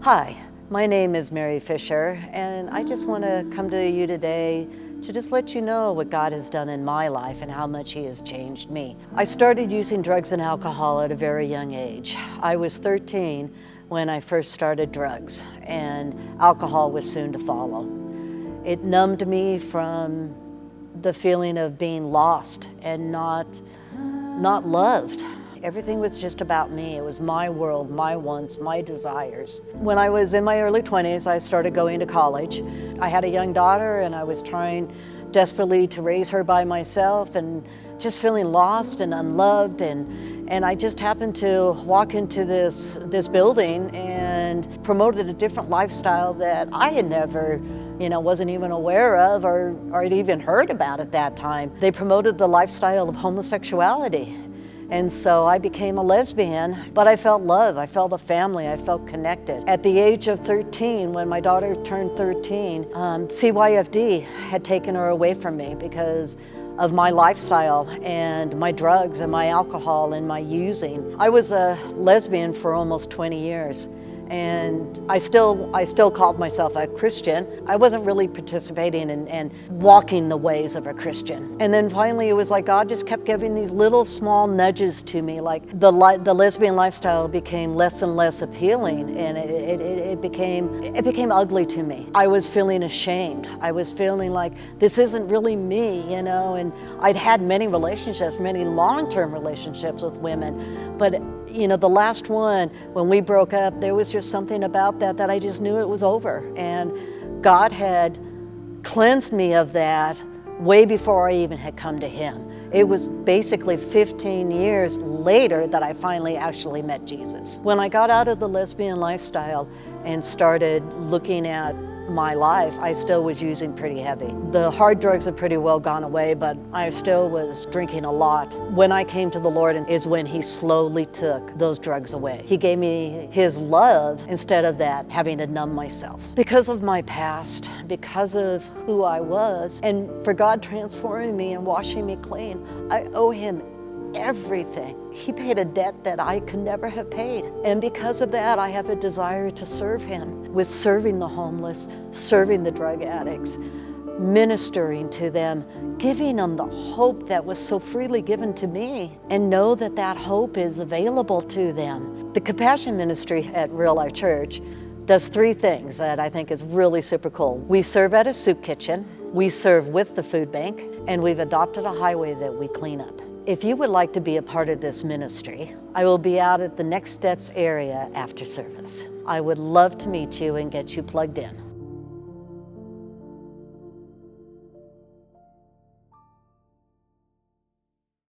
Hi, my name is Mary Fisher, and I just want to come to you today to just let you know what God has done in my life and how much He has changed me. I started using drugs and alcohol at a very young age. I was 13 when I first started drugs, and alcohol was soon to follow. It numbed me from the feeling of being lost and not loved. Everything was just about me. It was my world, my wants, my desires. When I was in my early 20s, I started going to college. I had a young daughter and I was trying desperately to raise her by myself and just feeling lost and unloved. And I just happened to walk into this building and promoted a different lifestyle that I had never wasn't even aware of or had even heard about at that time. They promoted the lifestyle of homosexuality. And so I became a lesbian, but I felt love, I felt a family, I felt connected. At the age of 13, when my daughter turned 13, CYFD had taken her away from me because of my lifestyle and my drugs and my alcohol and my using. I was a lesbian for almost 20 years. And I still called myself a Christian. I wasn't really participating and walking the ways of a Christian. And then finally it was like God just kept giving these little small nudges to me, like the lesbian lifestyle became less and less appealing, and it became ugly to me. I was feeling ashamed. I was feeling like this isn't really me, and I'd had many relationships, many long-term relationships with women, but the last one, when we broke up, there was just something about that I just knew it was over. And God had cleansed me of that way before I even had come to Him. It was basically 15 years later that I finally actually met Jesus. When I got out of the lesbian lifestyle and started looking at my life, I still was using pretty heavy. The hard drugs had pretty well gone away, but I still was drinking a lot. When I came to the Lord is when He slowly took those drugs away. He gave me His love instead of that having to numb myself. Because of my past, because of who I was, and for God transforming me and washing me clean, I owe Him everything. He paid a debt that I could never have paid. And because of that, I have a desire to serve Him with serving the homeless, serving the drug addicts, ministering to them, giving them the hope that was so freely given to me, and know that that hope is available to them. The Compassion Ministry at Real Life Church does three things that I think is really super cool. We serve at a soup kitchen, we serve with the food bank, and we've adopted a highway that we clean up. If you would like to be a part of this ministry, I will be out at the Next Steps area after service. I would love to meet you and get you plugged in.